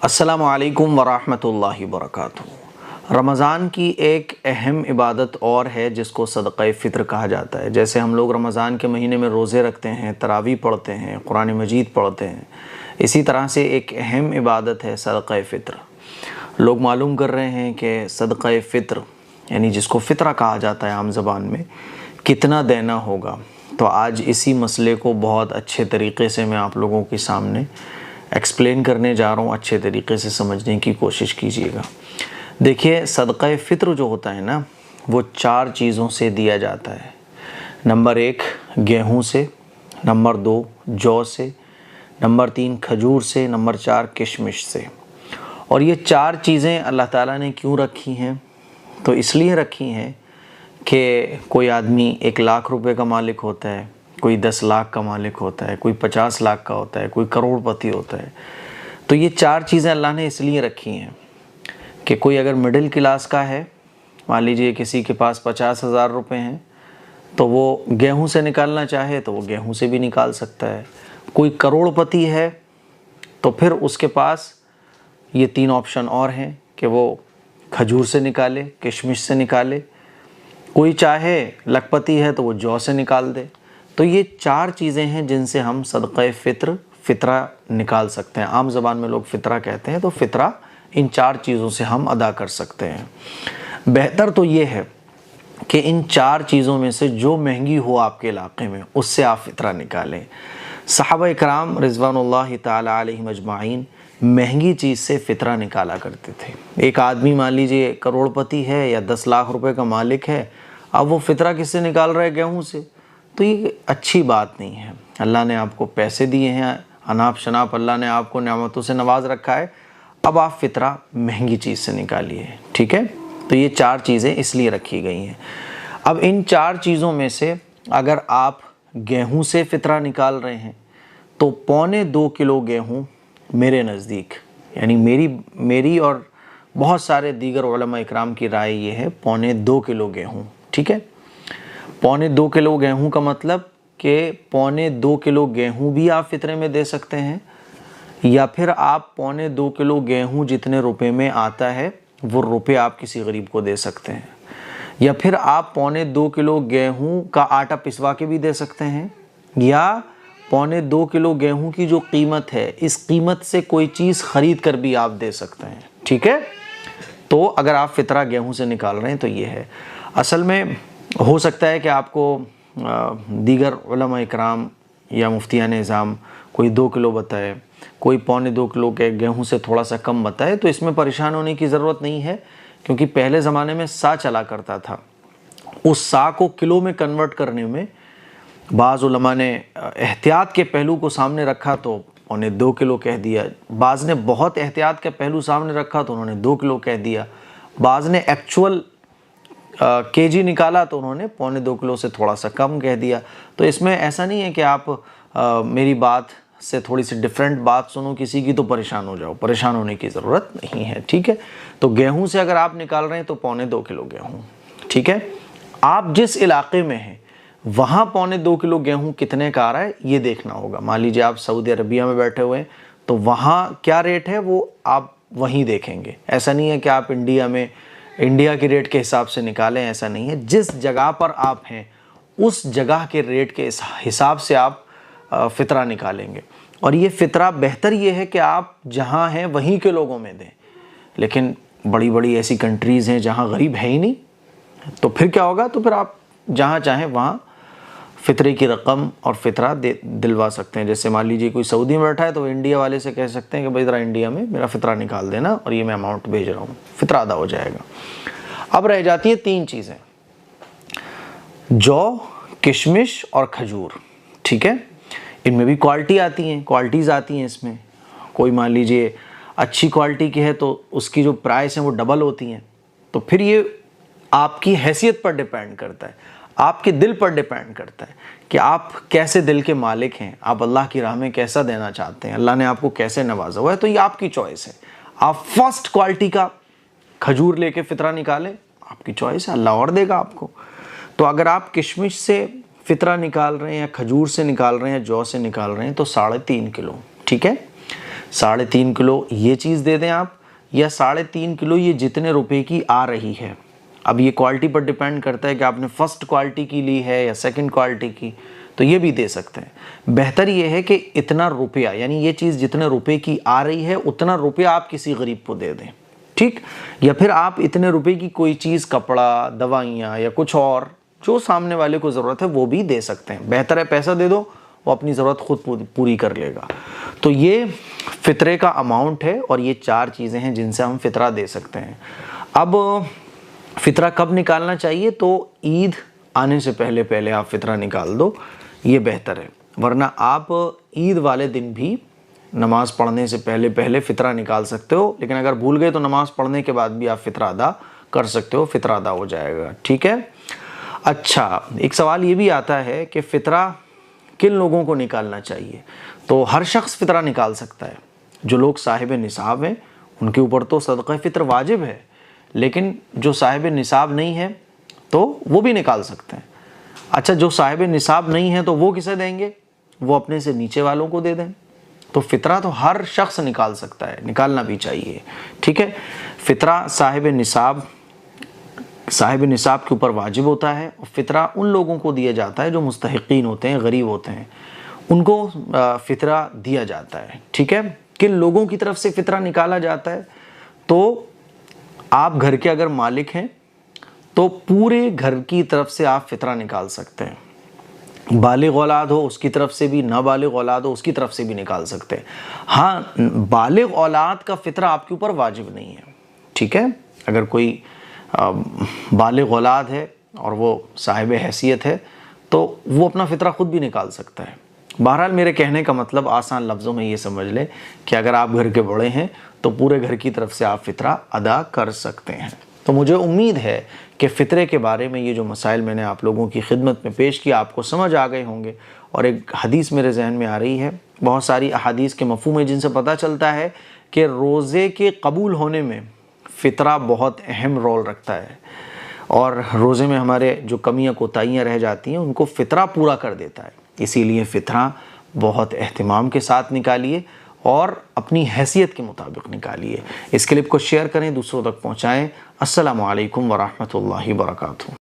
السلام علیکم ورحمۃ اللہ وبرکاتہ۔ رمضان کی ایک اہم عبادت اور ہے جس کو صدقہ فطر کہا جاتا ہے۔ جیسے ہم لوگ رمضان کے مہینے میں روزے رکھتے ہیں، تراویح پڑھتے ہیں، قرآن مجید پڑھتے ہیں، اسی طرح سے ایک اہم عبادت ہے صدقہ فطر۔ لوگ معلوم کر رہے ہیں کہ صدقہ فطر یعنی جس کو فطرہ کہا جاتا ہے عام زبان میں، کتنا دینا ہوگا۔ تو آج اسی مسئلے کو بہت اچھے طریقے سے میں آپ لوگوں کے سامنے ایکسپلین کرنے جا رہا ہوں، اچھے طریقے سے سمجھنے کی کوشش کیجیے گا۔ دیکھیے، صدقہ فطر جو ہوتا ہے نا، وہ 4 چیزوں سے دیا جاتا ہے۔ نمبر 1 گیہوں سے، نمبر 2 جو سے، نمبر 3 کھجور سے، نمبر 4 کشمش سے۔ اور یہ 4 چیزیں اللہ تعالیٰ نے کیوں رکھی ہیں؟ تو اس لیے رکھی ہیں کہ کوئی آدمی 1 لاکھ روپے کا مالک ہوتا ہے، کوئی 10 لاکھ کا مالک ہوتا ہے، کوئی 50 لاکھ کا ہوتا ہے، کوئی کروڑ پتی ہوتا ہے۔ تو یہ 4 چیزیں اللہ نے اس لیے رکھی ہیں کہ کوئی اگر مڈل کلاس کا ہے، مان لیجئے کسی کے پاس 50,000 روپے ہیں، تو وہ گیہوں سے نکالنا چاہے تو وہ گیہوں سے بھی نکال سکتا ہے۔ کوئی کروڑ پتی ہے تو پھر اس کے پاس یہ 3 آپشن اور ہیں کہ وہ کھجور سے نکالے، کشمش سے نکالے، کوئی چاہے لکھ پتی ہے تو وہ جو سے نکال دے۔ تو یہ 4 چیزیں ہیں جن سے ہم صدقہ فطرہ نکال سکتے ہیں۔ عام زبان میں لوگ فطرہ کہتے ہیں، تو فطرہ ان 4 چیزوں سے ہم ادا کر سکتے ہیں۔ بہتر تو یہ ہے کہ ان 4 چیزوں میں سے جو مہنگی ہو آپ کے علاقے میں، اس سے آپ فطرہ نکالیں۔ صحابہ کرام رضوان اللہ تعالی علیہم اجمعین مہنگی چیز سے فطرہ نکالا کرتے تھے۔ ایک آدمی مان لیجئے کروڑ پتی ہے یا 10 لاکھ روپے کا مالک ہے، اب وہ فطرہ کس سے نکال رہا ہے؟ گیہوں سے۔ تو یہ اچھی بات نہیں ہے۔ اللہ نے آپ کو پیسے دیے ہیں، اناپ شناپ اللہ نے آپ کو نعمتوں سے نواز رکھا ہے، اب آپ فطرہ مہنگی چیز سے نکالیے، ٹھیک ہے؟ تو یہ 4 چیزیں اس لیے رکھی گئی ہیں۔ اب ان 4 چیزوں میں سے اگر آپ گیہوں سے فطرہ نکال رہے ہیں تو 2.25 کلو گیہوں میرے نزدیک، یعنی میری اور بہت سارے دیگر علماء اکرام کی رائے یہ ہے 2.25 کلو گیہوں، ٹھیک ہے؟ 2.25 کلو گیہوں کا مطلب کہ 2.25 کلو گیہوں بھی آپ فطرے میں دے سکتے ہیں، یا پھر آپ 2.25 کلو گیہوں جتنے روپے میں آتا ہے وہ روپے آپ کسی غریب کو دے سکتے ہیں، یا پھر آپ 2.25 کلو گیہوں کا آٹا پسوا کے بھی دے سکتے ہیں، یا 2.25 کلو گیہوں کی جو قیمت ہے اس قیمت سے کوئی چیز خرید کر بھی آپ دے سکتے ہیں، ٹھیک ہے؟ تو اگر آپ فطرہ گیہوں سے نکال رہے ہیں تو یہ ہے۔ اصل میں ہو سکتا ہے کہ آپ کو دیگر علماء اکرام یا مفتیان نظام کوئی 2 کلو بتائے، کوئی 2.25 کلو کے گیہوں سے تھوڑا سا کم بتائے، تو اس میں پریشان ہونے کی ضرورت نہیں ہے، کیونکہ پہلے زمانے میں سا چلا کرتا تھا۔ اس سا کو کلو میں کنورٹ کرنے میں بعض علماء نے احتیاط کے پہلو کو سامنے رکھا تو 2.25 کلو کہہ دیا، بعض نے بہت احتیاط کا پہلو سامنے رکھا تو انہوں نے 2 کلو کہہ دیا، بعض نے ایکچول کے جی نکالا تو انہوں نے 2.25 کلو سے تھوڑا سا کم کہہ دیا۔ تو اس میں ایسا نہیں ہے کہ آپ میری بات سے تھوڑی سی ڈیفرنٹ بات سنو کسی کی تو پریشان ہو جاؤ، پریشان ہونے کی ضرورت نہیں ہے، ٹھیک ہے؟ تو گیہوں سے اگر آپ نکال رہے ہیں تو 2.25 کلو گیہوں، ٹھیک ہے؟ آپ جس علاقے میں ہیں وہاں 2.25 کلو گیہوں کتنے کا آ رہا ہے یہ دیکھنا ہوگا۔ مان لیجیے آپ سعودی عربیہ میں بیٹھے ہوئے ہیں تو وہاں کیا ریٹ ہے وہ آپ وہیں دیکھیں گے۔ ایسا نہیں ہے کہ آپ انڈیا کے ریٹ کے حساب سے نکالیں، ایسا نہیں ہے۔ جس جگہ پر آپ ہیں اس جگہ کے ریٹ کے حساب سے آپ فطرہ نکالیں گے، اور یہ فطرہ بہتر یہ ہے کہ آپ جہاں ہیں وہیں کے لوگوں میں دیں۔ لیکن بڑی بڑی ایسی کنٹریز ہیں جہاں غریب ہے ہی نہیں، تو پھر کیا ہوگا؟ تو پھر آپ جہاں چاہیں وہاں فطرے کی رقم اور فطرہ دلوا سکتے ہیں۔ جیسے مان لیجیے کوئی سعودی میں بیٹھا ہے تو انڈیا والے سے کہہ سکتے ہیں کہ بھائی ذرا انڈیا میں میرا فطرہ نکال دینا اور یہ میں اماؤنٹ بھیج رہا ہوں، فطرہ ادا ہو جائے گا۔ اب رہ جاتی ہیں 3 چیزیں، جو، کشمش اور کھجور، ٹھیک ہے؟ ان میں بھی کوالٹی آتی ہیں، کوالٹیز آتی ہیں اس میں۔ کوئی مان لیجیے اچھی کوالٹی کی ہے تو اس کی جو پرائس ہیں وہ ڈبل ہوتی ہیں، تو پھر یہ آپ کی حیثیت پر ڈیپینڈ کرتا ہے، آپ کے دل پر ڈیپینڈ کرتا ہے کہ آپ کیسے دل کے مالک ہیں، آپ اللہ کی راہ میں کیسا دینا چاہتے ہیں، اللہ نے آپ کو کیسے نوازا ہوا ہے، تو یہ آپ کی چوائس ہے۔ آپ فرسٹ کوالٹی کا کھجور لے کے فطرہ نکالیں، آپ کی چوائس ہے، اللہ اور دے گا آپ کو۔ تو اگر آپ کشمش سے فطرہ نکال رہے ہیں یا کھجور سے نکال رہے ہیں یا جو سے نکال رہے ہیں تو 3.5 کلو، ٹھیک ہے؟ 3.5 کلو یہ چیز دے دیں آپ، یا 3.5 کلو یہ جتنے روپے کی آ رہی ہے. اب یہ کوالٹی پر ڈیپینڈ کرتا ہے کہ آپ نے فرسٹ کوالٹی کی لی ہے یا سیکنڈ کوالٹی کی، تو یہ بھی دے سکتے ہیں. بہتر یہ ہے کہ اتنا روپیہ، یعنی یہ چیز جتنے روپے کی آ رہی ہے اتنا روپیہ آپ کسی غریب کو دے دیں، ٹھیک. یا پھر آپ اتنے روپے کی کوئی چیز، کپڑا، دوائیاں یا کچھ اور جو سامنے والے کو ضرورت ہے وہ بھی دے سکتے ہیں. بہتر ہے پیسہ دے دو، وہ اپنی ضرورت خود پوری کر لے گا. تو یہ فطرے کا اماؤنٹ ہے، اور یہ 4 چیزیں ہیں جن سے ہم فطرہ دے سکتے ہیں. اب فطرہ کب نکالنا چاہیے؟ تو عید آنے سے پہلے آپ فطرہ نکال دو، یہ بہتر ہے. ورنہ آپ عید والے دن بھی نماز پڑھنے سے پہلے فطرہ نکال سکتے ہو، لیکن اگر بھول گئے تو نماز پڑھنے کے بعد بھی آپ فطرہ ادا کر سکتے ہو، فطرہ ادا ہو جائے گا، ٹھیک ہے. اچھا، ایک سوال یہ بھی آتا ہے کہ فطرہ کن لوگوں کو نکالنا چاہیے؟ تو ہر شخص فطرہ نکال سکتا ہے. جو لوگ صاحب نصاب ہیں ان کے اوپر تو صدقہ فطر واجب ہے، لیکن جو صاحب نصاب نہیں ہے تو وہ بھی نکال سکتے ہیں. اچھا، جو صاحب نصاب نہیں ہے تو وہ کسے دیں گے؟ وہ اپنے سے نیچے والوں کو دے دیں. تو فطرہ تو ہر شخص نکال سکتا ہے، نکالنا بھی چاہیے، ٹھیک ہے. فطرہ صاحب نصاب کے اوپر واجب ہوتا ہے، اور فطرہ ان لوگوں کو دیا جاتا ہے جو مستحقین ہوتے ہیں، غریب ہوتے ہیں، ان کو فطرہ دیا جاتا ہے، ٹھیک ہے. کن لوگوں کی طرف سے فطرہ نکالا جاتا ہے؟ تو آپ گھر کے اگر مالک ہیں تو پورے گھر کی طرف سے آپ فطرہ نکال سکتے ہیں. بالغ اولاد ہو اس کی طرف سے بھی، نابالغ اولاد ہو اس کی طرف سے بھی نکال سکتے ہیں. ہاں، بالغ اولاد کا فطرہ آپ کے اوپر واجب نہیں ہے، ٹھیک ہے. اگر کوئی بالغ اولاد ہے اور وہ صاحب حیثیت ہے تو وہ اپنا فطرہ خود بھی نکال سکتا ہے. بہرحال میرے کہنے کا مطلب آسان لفظوں میں یہ سمجھ لیں کہ اگر آپ گھر کے بڑے ہیں تو پورے گھر کی طرف سے آپ فطرہ ادا کر سکتے ہیں. تو مجھے امید ہے کہ فطرے کے بارے میں یہ جو مسائل میں نے آپ لوگوں کی خدمت میں پیش کیا آپ کو سمجھ آ گئے ہوں گے. اور ایک حدیث میرے ذہن میں آ رہی ہے، بہت ساری احادیث کے مفہوم ہیں جن سے پتہ چلتا ہے کہ روزے کے قبول ہونے میں فطرہ بہت اہم رول رکھتا ہے، اور روزے میں ہمارے جو کمیاں کوتاہیاں رہ جاتی ہیں ان کو فطرہ پورا کر دیتا ہے. اسی لیے فطرہ بہت اہتمام کے ساتھ نکالیے اور اپنی حیثیت کے مطابق نکالیے. اس کلپ کو شیئر کریں، دوسروں تک پہنچائیں. السلام علیکم ورحمۃ اللہ وبرکاتہ.